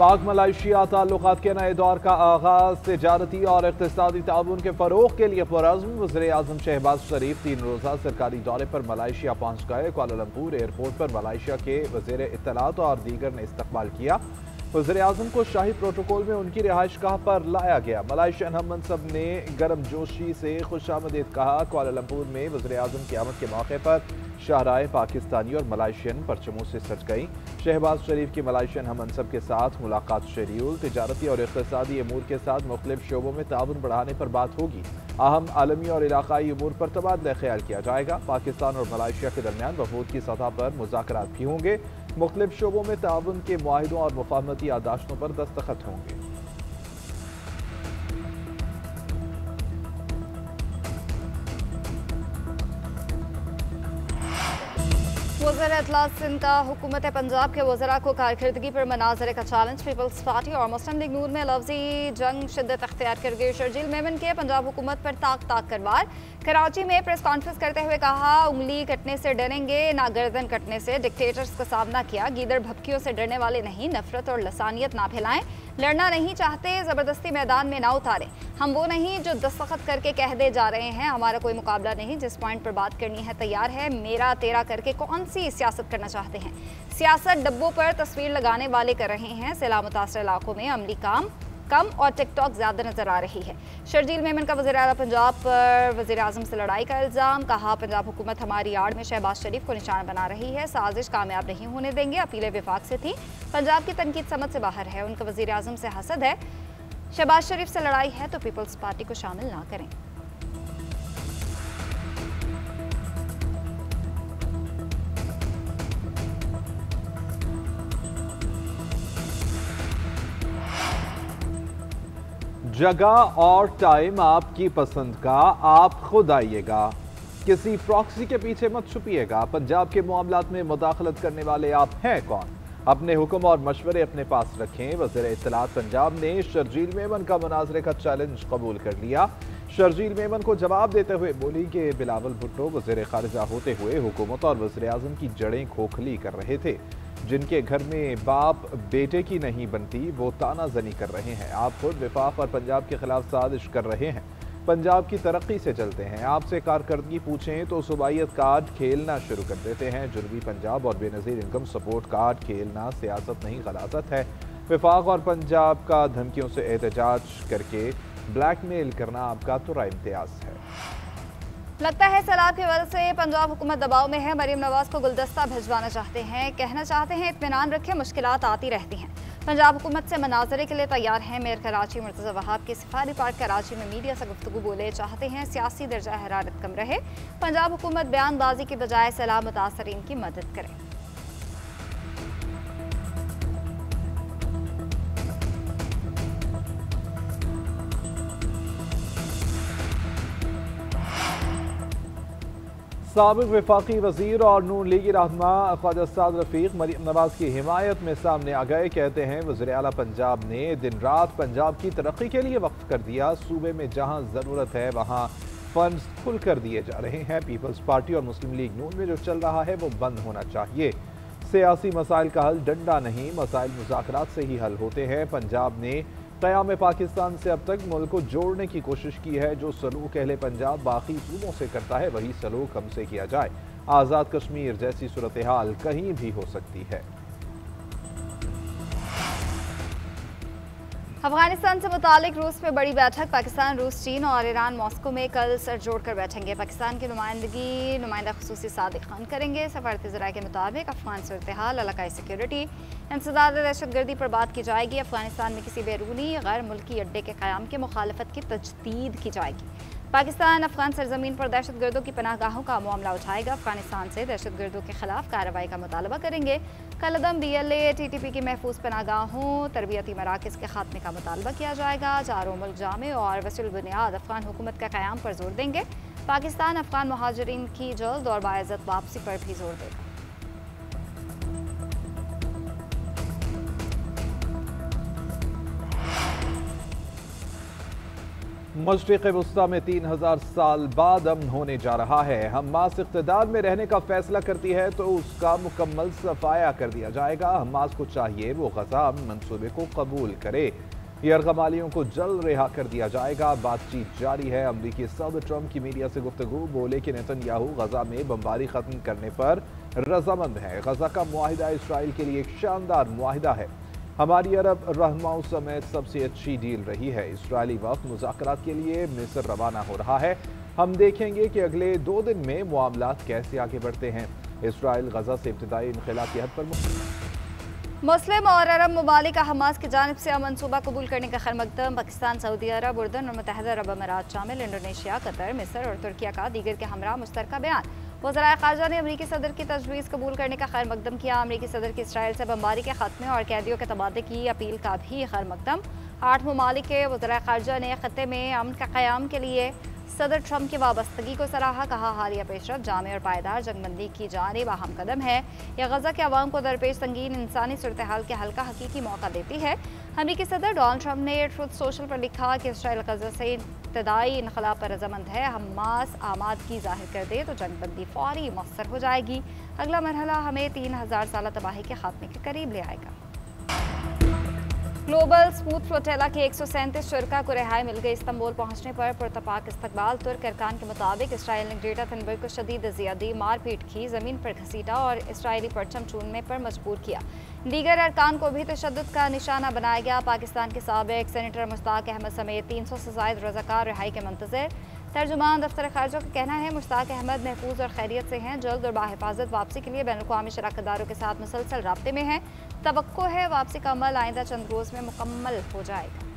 पाक मलाइशिया ताल्लुकात के नए दौर का आगाज, तिजारती और इक़्तिसादी ताउन के फ़रोग़ के लिए पुरअज़्म। वज़ीर-ए-आज़म शहबाज शरीफ 3 रोज़ा सरकारी दौरे पर मलाइशिया पहुँच गए। कुआलालंपुर एयरपोर्ट पर मलाइशिया के वज़ीर इत्तलात और दीगर ने इस्तकबाल किया। वज़ीर-ए-आज़म को शाही प्रोटोकॉल में उनकी रिहाइशगाह पर लाया गया। मलाइशियन हम मनसब ने गर्मजोशी से खुशामदीद कहा। कुआलालंपुर में वज़ीर-ए-आज़म की आमद के मौके पर शाहराहें पाकिस्तानी और मलाइशियन परचमों से सज गईं। शहबाज शरीफ की मलाइशियन हम मनसब के साथ मुलाकात शेड्यूल। तिजारती और इक़्तिसादी अमूर के साथ मुख्तलिफ शोबों में ताउन बढ़ाने पर बात होगी। अहम आलमी और इलाकाई अमूर पर तबादला ख्याल किया जाएगा। पाकिस्तान और मलाइशिया के दरमियान वफूद की सतह पर मुज़ाकरात भी होंगे। मुख्तलिफ शोबों में ताउन के मुआहिदों और मुफाहमती याददाश्तों पर दस्तखत होंगे। वज़ीर इत्तलात सिंध का हुकूमत पंजाब के वज़रा को कारकर्दगी पर मनाजरे का चैलेंज। पीपल्स पार्टी और मुस्लिम लीग नून में लफ्जी जंग शिद्दत अख्तियार कर गई। शर्जील मेमन के पंजाब हुकूमत पर ताक ताक कर वार। कराची में प्रेस कॉन्फ्रेंस करते हुए कहा, उंगली कटने से डरेंगे ना गर्दन कटने से। डिक्टेटर्स का सामना किया। गीदड़ भपकियों से डरने वाले नहीं, नफरत और लसानियत ना फैलाएं। लड़ना नहीं चाहते, जबरदस्ती मैदान में ना उतारे। हम वो नहीं जो दस्तखत करके कह दे जा रहे हैं हमारा कोई मुकाबला नहीं। जिस पॉइंट पर बात करनी है तैयार है। मेरा तेरा करके कौन सी सियासत करना चाहते हैं? सियासत डब्बों पर तस्वीर लगाने वाले कर रहे हैं। सैलाब मुतासर इलाकों में अमली काम कम और टिकटॉक ज्यादा नजर आ रही है। शर्जील मेमन का वज़ीर आला पंजाब पर वज़ीर-ए-आज़म से लड़ाई का इल्ज़ाम। कहा, पंजाब हुकूमत हमारी आड़ में शहबाज शरीफ को निशाना बना रही है। साजिश कामयाब नहीं होने देंगे। अपीलें विफाक से थी। पंजाब की तनकीद समझ से बाहर है। उनका वज़ीर-ए-आज़म से हसद है। शहबाज शरीफ से लड़ाई है तो पीपल्स पार्टी को शामिल ना करें। जगह और टाइम आपकी पसंद का, आप खुद आइएगा। किसी प्रॉक्सी के पीछे मत छुपिएगा। पंजाब के मामलात में मुदाखलत करने वाले आप हैं कौन? अपने हुक्म और मशवरे अपने पास रखें। वज़ीर इत्तलात पंजाब ने शर्जील मेमन का मुनाजरे का चैलेंज कबूल कर लिया। शर्जील मेमन को जवाब देते हुए बोली कि बिलावल भुट्टो वज़ीर खारिजा होते हुए हुकूमत और वज़ीर-ए-आज़म की जड़ें खोखली कर रहे थे। जिनके घर में बाप बेटे की नहीं बनती वो तानाजनी कर रहे हैं। आप खुद विफाक और पंजाब के खिलाफ साजिश कर रहे हैं। पंजाब की तरक्की से चलते हैं। आपसे कारकर्दगी पूछें तो सूबाइयत कार्ड खेलना शुरू कर देते हैं। जुनूबी पंजाब और बेनज़ीर इनकम सपोर्ट कार्ड खेलना सियासत नहीं गलाजत है। विफाक और पंजाब का धमकियों से एहतजाज करके ब्लैकमेल करना आपका तुरा इम्तियाज है। लगता है सैलाब की वजह से पंजाब हुकूमत दबाव में है। मरीम नवाज को गुलदस्ता भिजवाना चाहते हैं। कहना चाहते हैं इत्मीनान रखें, मुश्किलात आती रहती हैं। पंजाब हुकूमत से मनाजरे के लिए तैयार हैं। मेयर कराची मुर्तज़ा वहाब की सिफारी पार्क कराची में मीडिया से गुफ्तगू बोले। चाहते हैं सियासी दर्जा हरारत कम रहे। पंजाब हुकूमत बयानबाजी की बजाय सैलाब मुतासरीन की मदद करे। साबिक़ वफाकी वज़ीर और नून लीगी रहनुमा ख्वाजा साद रफ़ीक मरीम नवाज की हिमायत में सामने आ गए। कहते हैं वज़ीर आला पंजाब ने दिन रात पंजाब की तरक्की के लिए वक्फ कर दिया। सूबे में जहां ज़रूरत है वहां फंड्स खुल कर दिए जा रहे हैं। पीपल्स पार्टी और मुस्लिम लीग नून में जो चल रहा है वो बंद होना चाहिए। सियासी मसाइल का हल डंडा नहीं, मसाइल मुज़ाकरात से ही हल होते हैं। पंजाब ने क़याम पाकिस्तान से अब तक मुल्क को जोड़ने की कोशिश की है। जो सलूक अहले पंजाब बाकी सूबों से करता है वही सलूक हमसे किया जाए। आज़ाद कश्मीर जैसी सूरत हाल कहीं भी हो सकती है। अफगानिस्तान से मुतालिक रूस में बड़ी बैठक। पाकिस्तान, रूस, चीन और ईरान मॉस्को में कल सर जोड़कर बैठेंगे। पाकिस्तान की नुमाइंदा खसूसी सादिक खान करेंगे। सफारती ज़राए के मुताबिक अफगान सूरत हाल, इलाकाई सिक्योरिटी, इंसदाद दहशतगर्दी पर बात की जाएगी। अफगानिस्तान में किसी बैरूनी गैर मुल्की अड्डे के क़याम की मुखालफत की तजदीद की जाएगी। पाकिस्तान अफगान सरजमीन पर दहशतगर्दों की पनाहगाहों का मामला उठाएगा। अफगानिस्तान से दहशतगर्दों के खिलाफ कार्रवाई का मुतालबा करेंगे। कलदम BLA TTP की महफूज पनाहगाहों, तरबियती मराकज़ के खात्मे का मुतालबा किया जाएगा। चारों मुल्क जामे और वसील बुनियाद अफगान हुकूमत का क़याम पर जोर देंगे। पाकिस्तान अफगान मुहाजिरीन की जल्द और बाइज़्ज़त वापसी पर भी जोर देगा। मशरिक़ वुस्ता में 3000 साल बाद अमन होने जा रहा है। हमास इक़्तिदार में रहने का फैसला करती है तो उसका मुकम्मल सफाया कर दिया जाएगा। हमास को चाहिए वो गजा मंसूबे को कबूल करे। यरगमालियों को जल्द रिहा कर दिया जाएगा। बातचीत जारी है। अमरीकी सदर ट्रंप की मीडिया से गुफ्तगू। बोले कि नेतन्याहू गजा में बमबारी खत्म करने पर रजामंद है। गजा का मुआहिदा इसराइल के लिए एक शानदार मुआहिदा है। हमारी अरब रहनुमाओं समेत सबसे अच्छी डील रही है। इसराइली वफ्द मुज़ाकरात के लिए मिस्र रवाना हो रहा है। हम देखेंगे कि अगले 2 दिन में मामलात कैसे आगे बढ़ते हैं। इसराइल गजा से इब्तिदाई इनक़िलाब की हद पर मुस्लिम और अरब ममालिक का हमास की जानिब से मनसूबा कबूल करने का खैरमकदम पाकिस्तान, सऊदी अरब, उर्दन और मुत्तहिदा अरब अमीरात शामिल इंडोनेशिया, कतर, मिस्र और तुर्किया का दीगर के हमरा मुश्तरका बयान। वज़राए ख़ारजा ने अमरीकी सदर की तजवीज़ कबूल करने का खैरमकदम किया। अमरीकी सदर की इसराइल से बमबारी के खात्मे और कैदियों के तबादले की अपील का भी खैरमकदम। 8 ममालिक के वज़राए ख़ारजा ने ख़त्ते में अमन का क़याम के लिए सदर ट्रंप की वाबस्तगी को सराहा। कहा हालिया पेशरफ जामे और पायदार जंगबंदी की जानिब अहम कदम है। यह गजा के अवाम को दरपेश संगीन इंसानी सूरत हाल के हल का हकीकी मौका देती है। अमरीकी सदर डोनाल्ड ट्रंप ने ट्रुथ सोशल पर लिखा कि इसराइल गजा से इब्तदाई इनक़लाब पर रजामंद है। हमास आमादगी जाहिर कर दे तो जंगबंदी फौरी मौसर हो जाएगी। अगला मरहला हमें 3000 साल तबाही के खात्मे के करीब ले आएगा। ग्लोबल स्मूथ फ्लोटेला के 137 शुरका को रिहाई मिल गई। इस्तांबुल पहुंचने पर पुरतपाक इस्तकबाल। तुर्क अरकान के मुताबिक इसराइल ने ग्रेटा थनबर्ग को शदीद ज़ियादी मारपीट की, ज़मीन पर घसीटा और इसराइली परचम चूमने पर मजबूर किया। दीगर अरकान को भी तशद्दुद का निशाना बनाया गया। पाकिस्तान के साबिक सेनेटर मुश्ताक अहमद समेत 300 से ज़ायद रज़ाकार रिहाई के मुंतज़िर। तर्जुमान दफ्तर ख़ारजा का कहना है मुश्ताक अहमद महफूज और खैरियत से हैं। जल्द और बाहिफाजत वापसी के लिए बैनुल-अक़वामी शराकतदारों के साथ मुसलसल राब्ते में हैं। तवक्को है वापसी का अमल आइंदा चंद रोज़ में मुकम्मल हो जाएगा।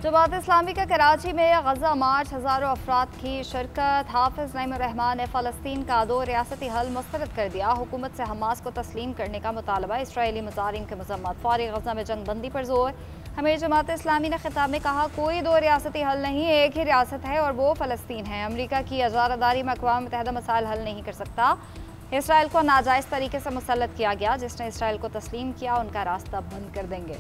जमात इस्लामी का कराची में गजा मार्च, हज़ारों अफराद की शिरकत। हाफिज नईमुर रहमान ने फ़लस्तीन का 2 रियासती हल मुस्तरद कर दिया। हुकूमत से हमास को तस्लीम करने का मुतालबा। इसराइली मुजारिम के मजम्मत। फौरी गजा में जंग बंदी पर जोर। हमें जमात इस्लामी ने खिताब में कहा कोई 2 रियासती हल नहीं, एक ही रियासत है और वो फ़लस्तीन है। अमरीका की अजारादारी में अक़वाम मुत्तहिदा मसाइल हल नहीं कर सकता। इसराइल को नाजायज़ तरीके से मुसल्लत किया गया। जिसने इसराइल को तस्लीम किया उनका रास्ता बंद कर देंगे।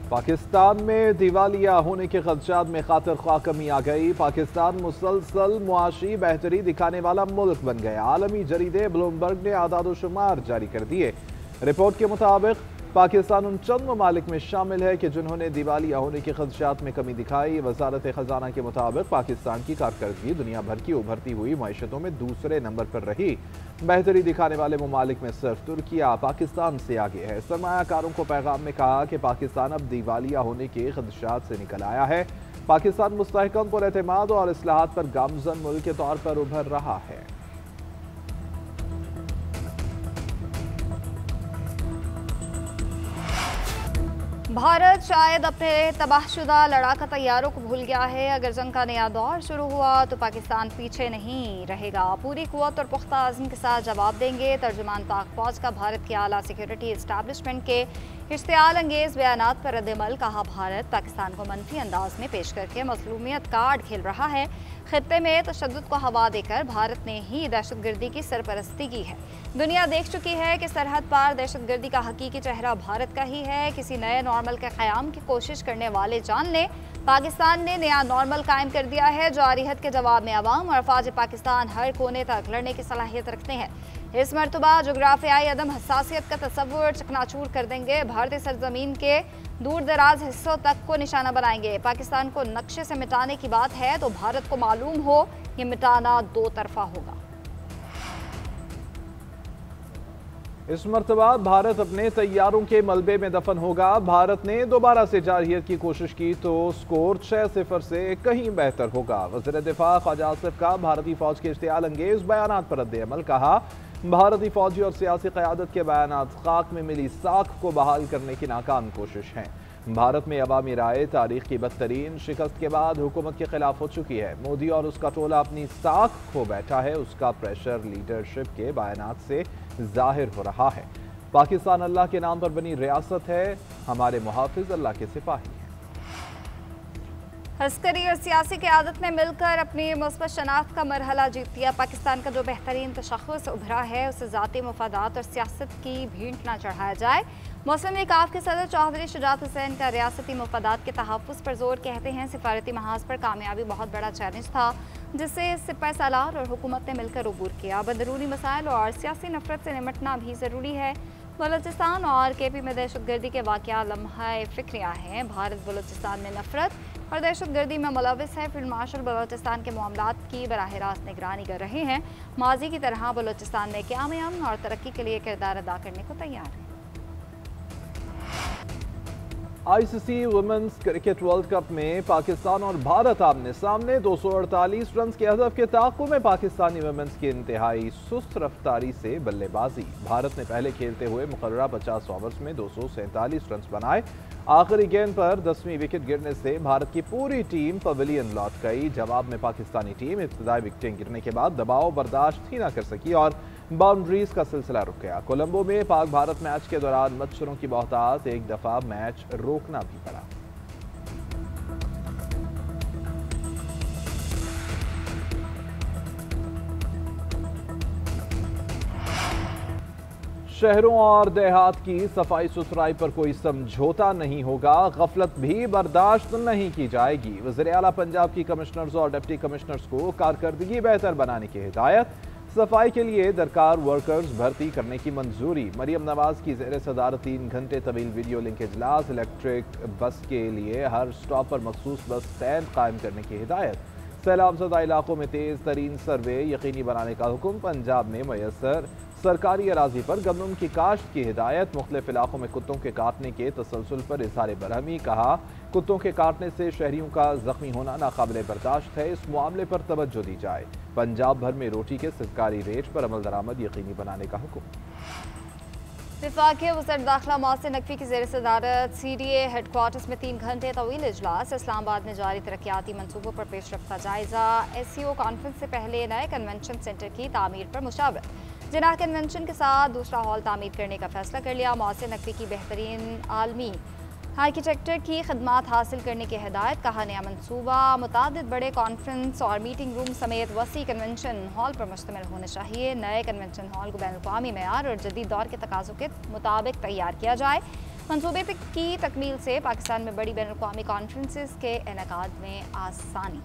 पाकिस्तान में दिवालिया होने के खदशात में खातिर ख्वाह कमी आ गई। पाकिस्तान मुसलसल मुआशी बेहतरी दिखाने वाला मुल्क बन गया। आलमी जरीदे ब्लूमबर्ग ने आदाद शुमार जारी कर दिए। रिपोर्ट के मुताबिक पाकिस्तान उन चंद ममालिक में शामिल है कि जिन्होंने दिवालिया होने के खदशात में कमी दिखाई। वजारत खजाना के मुताबिक पाकिस्तान की कारकर्दगी दुनिया भर की उभरती हुई मैशतों में दूसरे नंबर पर रही। बेहतरी दिखाने वाले ममालिक में सिर्फ तुर्किया पाकिस्तान से आगे है। सरमायाकारों को पैगाम में कहा कि पाकिस्तान अब दिवालिया होने के खदशात से निकल आया है। पाकिस्तान मुस्तहकम पुरएतमाद और इस्लाहात पर गामजन मुल्क के तौर पर उभर रहा है। भारत शायद अपने तबाहशुदा लड़ाका तैयारों को भूल गया है। अगर जंग का नया दौर शुरू हुआ तो पाकिस्तान पीछे नहीं रहेगा। पूरी कुव्वत और पुख्ता अज़्म के साथ जवाब देंगे। तर्जुमान पाक फौज का भारत के आला सिक्योरिटी इस्टेब्लिशमेंट के इश्तियाल अंगेज बयानात पर रद्द-ए-अमल। कहा भारत पाकिस्तान को मनफी अंदाज में पेश करके मज़लूमियत कार्ड खेल रहा है। खित्ते में तशद्दुद को हवा देकर भारत ने ही दहशतगर्दी की सरपरस्ती की है। दुनिया देख चुकी है कि सरहद पार दहशतगर्दी का हकीकी चेहरा भारत का ही है। किसी नए नॉर्मल के क़याम की कोशिश करने वाले जान लें पाकिस्तान ने नया नॉर्मल कायम कर दिया है। जारियत के जवाब में अवाम और अफवाज पाकिस्तान हर कोने तक लड़ने की सलाहियत रखते हैं। इस मरतबा जोग्राफियाई अदम हसासियत का तस्वुर चकनाचूर कर देंगे। भारतीय सरजमीन के दूर दराज हिस्सों तक को निशाना बनाएंगे। पाकिस्तान को नक्शे से मिटाने की बात है तो भारत को मालूम हो ये मिटाना 2 तरफा होगा। इस मरतबा भारत अपने तैयारों के मलबे में दफन होगा। भारत ने दोबारा से जारहियत की कोशिश की तो स्कोर 6-0 से कहीं बेहतर होगा। वज़ीर दिफा ख्वाजा आसिफ का भारतीय फौज के इश्तियाल अंगेज बयानात पर रद्द-ए-अमल। कहा भारतीय फौजी और सियासी क़यादत के बयानात खाक में मिली साख को बहाल करने की नाकाम कोशिश है। भारत में अवामी राय तारीख की बदतरीन शिकस्त के बाद हुकूमत के खिलाफ हो चुकी है। मोदी और उसका टोला अपनी साख खो बैठा है। उसका प्रेशर लीडरशिप के बयानात से जाहिर हो रहा है। पाकिस्तान अल्लाह के नाम पर बनी रियासत है। हमारे मुहाफिज अल्लाह के सिपाही हैं। अस्करी और सियासी क़यादत ने मिलकर अपनी मुस्बत शनाख्त का मरहला जीत लिया। पाकिस्तान का जो बेहतरीन तशख़्ख़ुस उभरा है उसे ज़ाती मफादात और सियासत की भींट ना चढ़ाया जाए। मुस्लिम लीग काफ के सदर चौधरी शुजात हुसैन का रियासती मफादात के तहफ़्फ़ुज़ पर जोर, कहते हैं सिफारती महाज पर कामयाबी बहुत बड़ा चैलेंज था जिससे सिपह सालार और हुकूमत ने मिलकर अबूर किया। अंदरूनी मसाइल और सियासी नफरत से निमटना भी ज़रूरी है। बलूचिस्तान और KP में दहशतगर्दी के वाक़या लम्हा फ़िक्रिया हैं। भारत बलूचिस्तान में नफरत और दहशतगर्दी में मुलविस है। फील्ड मार्शल बलूचिस्तान के मामलात की बराह रास्त निगरानी कर रहे हैं। माजी की तरह बलूचिस्तान में क़याम अमन और तरक्की के लिए किरदार अदा करने को तैयार है। ICC women's cricket world cup में पाकिस्तान और भारत आमने सामने 248 रन के हदफ के ताक़ुब में पाकिस्तानी वुमेन्स की इंतहाई सुस्त रफ्तारी से बल्लेबाजी। भारत ने पहले खेलते हुए मुकर्ररा 50 ओवर्स में 247 रन बनाए। आखिरी गेंद पर 10वीं विकेट गिरने से भारत की पूरी टीम पवेलियन लौट गई। जवाब में पाकिस्तानी टीम इब्तिदाई विकेटें गिरने के बाद दबाव बर्दाश्त ही न कर सकी और बाउंड्रीज का सिलसिला रुक गया। कोलंबो में पाक भारत मैच के दौरान मच्छरों की बहुतात, एक दफा मैच रोकना भी पड़ा। शहरों और देहात की सफाई सुथराई पर कोई समझौता नहीं होगा, गफलत भी बर्दाश्त नहीं की जाएगी। वज़ीर आला पंजाब की कमिश्नर्स और डिप्टी कमिश्नर्स को कारकर्दगी बेहतर बनाने की हिदायत। सफाई के लिए दरकार वर्कर्स भर्ती करने की मंजूरी। मरियम नवाज की ज़ेर सदारत 3 घंटे तवील वीडियो लिंक इजलास। इलेक्ट्रिक बस के लिए हर स्टॉप पर मखसूस बस स्टैंड कायम करने की हिदायत। सैलाब ज़दा इलाकों में तेज़ तरीन सर्वे यकीनी बनाने का हुक्म। पंजाब में मैसर सरकारी अराजी पर गंदम की काश्त की हिदायत। मुख्तलिफ इलाकों में कुत्तों के काटने के तसलसल पर इज़हार बरहमी। कहा, कुत्तों के काटने से शहरियों का जख्मी होना नाकाबिले बर्दाश्त है, इस मामले पर तवज्जो दी जाए। पंजाब भर में रोटी के सरकारी रेट पर अमल दरामद यकीनी बनाने का हुक्म। वफाकी वज़ीर दाखिला मोहसिन नकवी की ज़ेर सदारत CDA हेडक्वार्टर्स में 3 घंटे तवील इजलास। इस्लामाबाद में जारी तरक्याती मनसूबों पर पेशरफ्त का जायजा। SCO कॉन्फ्रेंस से पहले नए कन्वेंशन सेंटर की तामीर पर मुशावरत। जिनाह कन्वेंशन के साथ दूसरा हॉल तामीर करने का फैसला कर लिया। मोहसिन नकवी की बेहतरीन आलमी आर्किटेक्चर की खदमात हासिल करने की हिदायत। कहा, नया मनसूबा मुतादिद बड़े कॉन्फ्रेंस और मीटिंग रूम समेत वसी कन्वेंशन हॉल पर मुश्तमिल होना चाहिए। नए कन्वेंशन हॉल को बैनुल-अक़वामी मेयार और जदीद दौर के तकाज़ों के मुताबिक तैयार किया जाए। मनसूबे की तकमील से पाकिस्तान में बड़ी बैनुल-अक़वामी कॉन्फ्रेंसेस के इनेकाद में आसानी।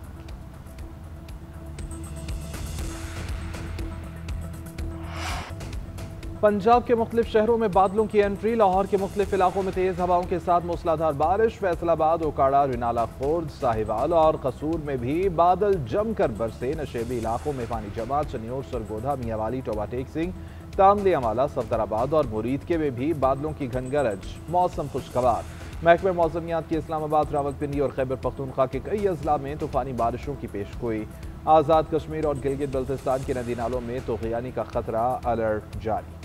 पंजाब के मुख्तलिफ शहरों में बादलों की एंट्री। लाहौर के मुख्तलिफ इलाकों में तेज हवाओं के साथ मूसलाधार बारिश। फैसलाबाद, ओकाड़ा, रिनाला खोर्द, साहिवाल और कसूर में भी बादल जमकर बरसे। नशेबी इलाकों में पानी जमा। चनियोर, सरगोधा, मियावाली, टोबा टेक सिंह, तामली अमाला, सफदराबाद और मुरीदके में भी बादलों की घनगरज। मौसम खुशगवार। महकमे मौसमियात की इस्लामाबाद, रावलपिंडी और खैबर पख्तूनख्वा के कई अजला में तूफानी बारिशों की पेशगोई। आज़ाद कश्मीर और गिलगित बल्तिस्तान के नदी नालों में तूफ़ानी का खतरा, अलर्ट जारी।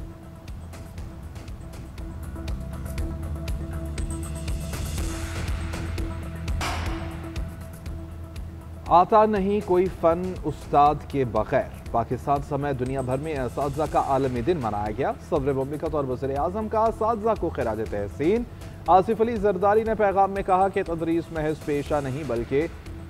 आता नहीं कोई फ़न उस्ताद के बगैर। पाकिस्तान समेत दुनिया भर में असातिज़ा का आलमी दिन मनाया गया। सदर मुमलिकत और वज़ीर आज़म का असातिज़ा को खिराज तहसीन। आसिफ अली जरदारी ने पैगाम में कहा कि तदरीस महज पेशा नहीं बल्कि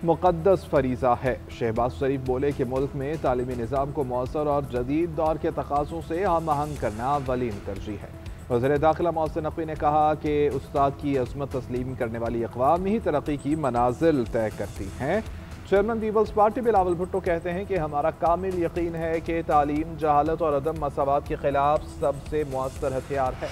मुक़द्दस फरीज़ा है। शहबाज शरीफ बोले कि मुल्क में तालीमी निज़ाम को मौसर और जदीद दौर के तकाज़ों से हम आहंग करना अव्वलीन तरजीह है। वज़ीर दाखिला मोहसिन नकवी ने कहा कि उस्ताद की अज़मत तस्लीम करने वाली अक़वाम ही तरक्की की मनाजिल तय करती हैं। चेयरमैन पीपल्स पार्टी बिलावल भुट्टो कहते हैं कि हमारा कामिल यकीन है कि तालीम, जहालत और अदम मसावात के खिलाफ सबसे मुअस्सर हथियार है।